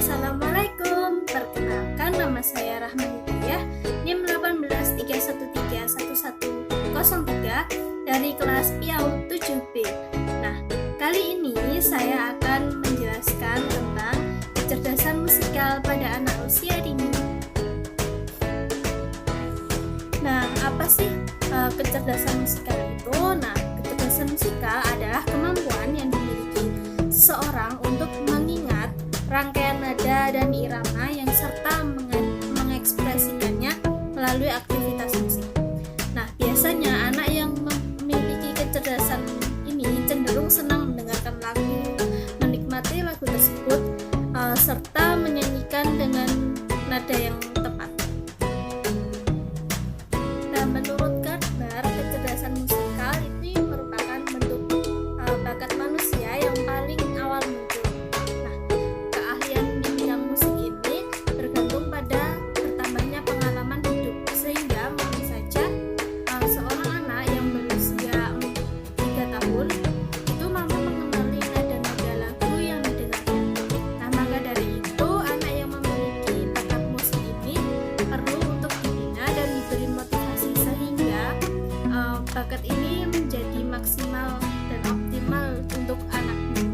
Assalamualaikum, perkenalkan nama saya Rahman Hidayah, NIM 183111103 dari kelas PIAU 7B. Nah, kali ini saya akan menjelaskan tentang kecerdasan musikal pada anak usia dini. Nah, apa sih kecerdasan musikal itu? Nah, kecerdasan musikal adalah kemampuan yang dimiliki seseorang untuk mengingat rangkaian nada dan irama yang serta mengekspresikannya melalui aktivitas musik. Nah, biasanya anak yang memiliki kecerdasan ini cenderung senang mendengarkan lagu, menikmati lagu tersebut, serta menyanyikan dengan nada yang tepat. Nah, menurut Gardner, kecerdasan musikal itu merupakan bentuk bakat manusia yang paling awal muncul. Nah, keahlian di bidang musik ini bergantung pada bertambahnya pengalaman hidup, sehingga mungkin saja seorang anak yang berusia 3 tahun itu mampu mengenali nada-nada lagu yang didengarnya. Nah, maka dari itu anak yang memiliki bakat musik ini perlu untuk dibina dan diberi motivasi sehingga bakat ini menjadi maksimal dan optimal untuk anak itu.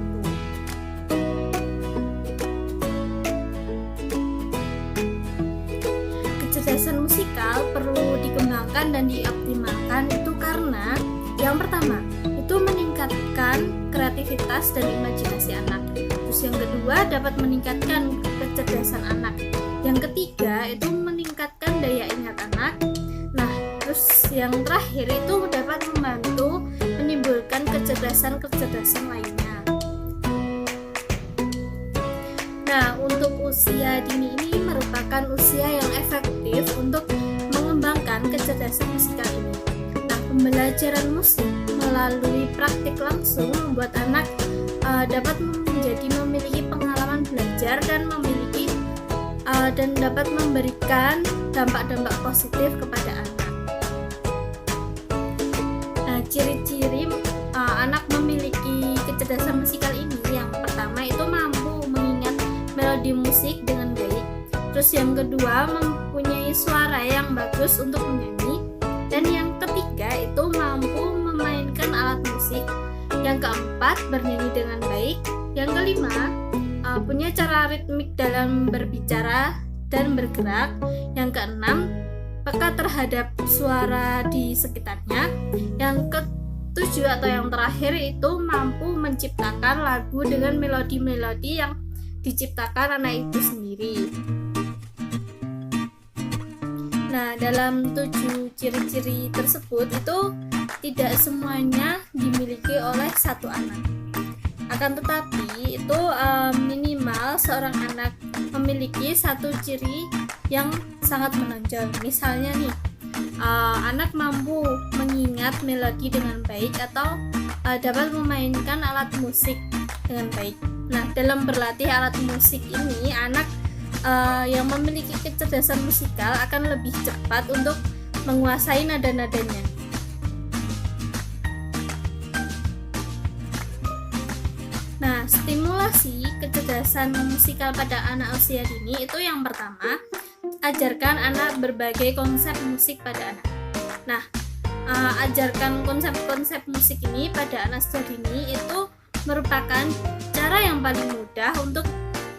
Kecerdasan musikal perlu dikembangkan dan dioptimalkan itu karena yang pertama itu meningkatkan kreativitas dan imajinasi anak. Terus yang kedua dapat meningkatkan kecerdasan anak. Yang ketiga itu meningkatkan daya ingat anak. Nah, terus yang terakhir itu dapat membantu menimbulkan kecerdasan lainnya. Nah, untuk usia dini ini merupakan usia yang efektif untuk mengembangkan kecerdasan musikal ini. Nah, pembelajaran musik melalui praktik langsung membuat anak dapat memiliki pengalaman belajar dan dapat memberikan dampak-dampak positif kepada anak. Nah, ciri-ciri anak memiliki kecerdasan musikal ini, yang pertama itu mampu mengingat melodi musik dengan baik. Terus yang kedua mempunyai suara yang bagus untuk menyanyi. Dan yang ketiga itu mampu memainkan alat musik. Yang keempat bernyanyi dengan baik. Yang kelima punya cara ritmik dalam berbicara dan bergerak. Yang keenam peka terhadap suara di sekitarnya. Yang ketujuh atau yang terakhir itu mampu menciptakan lagu dengan melodi-melodi yang diciptakan anak itu sendiri. Nah, dalam 7 ciri-ciri tersebut itu tidak semuanya dimiliki oleh satu anak. Akan tetapi itu minimal seorang anak memiliki satu ciri yang sangat menonjol. Misalnya nih, anak mampu mengingat melodi dengan baik atau dapat memainkan alat musik dengan baik. Nah, dalam berlatih alat musik ini, anak yang memiliki kecerdasan musikal akan lebih cepat untuk menguasai nada-nadanya. Nah, stimulasi kecerdasan musikal pada anak usia dini itu yang pertama, ajarkan anak berbagai konsep musik pada anak. Nah, ajarkan konsep-konsep musik ini pada anak usia dini itu merupakan cara yang paling mudah untuk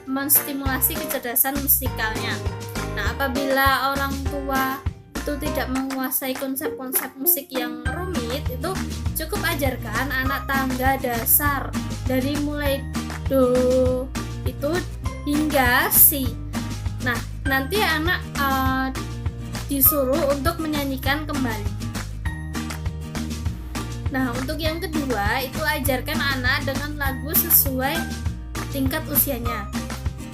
menstimulasi kecerdasan musikalnya. Nah, apabila orang tua itu tidak menguasai konsep-konsep musik yang rumit, itu cukup ajarkan anak tangga dasar dari mulai do itu hingga si. Nah, nanti anak disuruh untuk menyanyikan kembali. Nah, untuk yang kedua itu ajarkan anak dengan lagu sesuai tingkat usianya.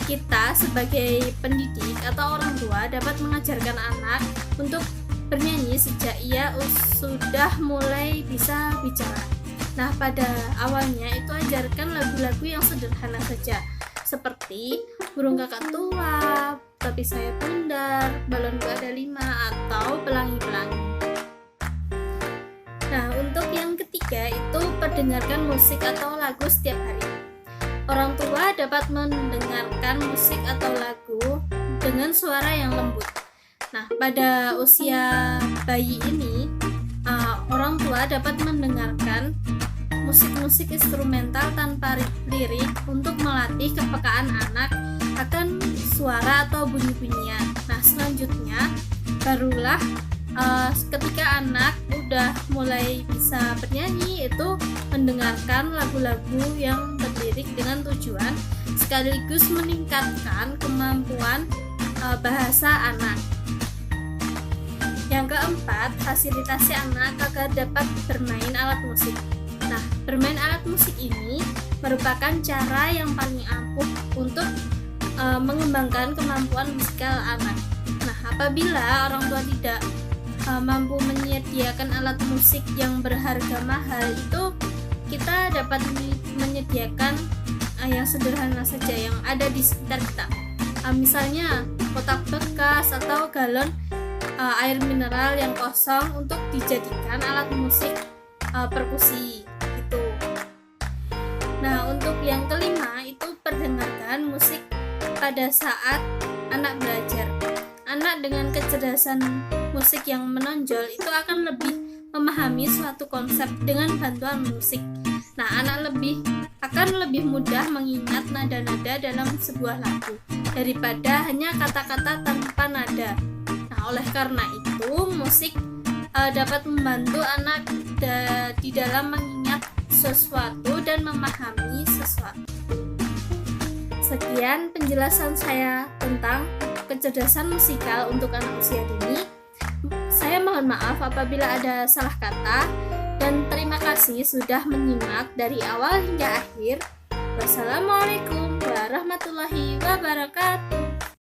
Kita sebagai pendidik atau orang tua dapat mengajarkan anak untuk bernyanyi sejak ia sudah mulai bisa bicara. Nah, pada awalnya itu ajarkan lagu-lagu yang sederhana saja, seperti Burung Kakak Tua, Tapi Saya Pundar, Balonku Ada 5, atau Pelangi-Pelangi. Nah, untuk yang ketiga itu perdengarkan musik atau lagu setiap hari. orang tua dapat mendengarkan musik atau lagu dengan suara yang lembut. Nah, pada usia bayi ini, orang tua dapat mendengarkan musik-musik instrumental tanpa lirik untuk melatih kepekaan anak akan suara atau bunyi-bunyian. Nah, selanjutnya barulah ketika anak udah mulai bisa bernyanyi, itu mendengarkan lagu-lagu yang berlirik dengan tujuan sekaligus meningkatkan kemampuan bahasa anak. Yang keempat, fasilitasi anak agar dapat bermain alat musik. Nah, bermain alat musik ini merupakan cara yang paling ampuh untuk mengembangkan kemampuan musikal anak. Nah, apabila orang tua tidak mampu menyediakan alat musik yang berharga mahal, itu kita dapat menyediakan yang sederhana saja yang ada di sekitar kita. Misalnya kotak bekas atau galon air mineral yang kosong untuk dijadikan alat musik perkusi itu. Nah, untuk yang kelima itu perdengarkan musik pada saat anak belajar. Anak dengan kecerdasan musik yang menonjol itu akan lebih memahami suatu konsep dengan bantuan musik. Nah, anak akan lebih mudah mengingat nada-nada dalam sebuah lagu daripada hanya kata-kata tanpa nada. Nah, oleh karena itu musik dapat membantu anak di dalam mengingat sesuatu dan memahami sesuatu. Sekian penjelasan saya tentang kecerdasan musikal untuk anak usia dini. Saya mohon maaf apabila ada salah kata, dan terima kasih sudah menyimak dari awal hingga akhir. Wassalamualaikum warahmatullahi wabarakatuh.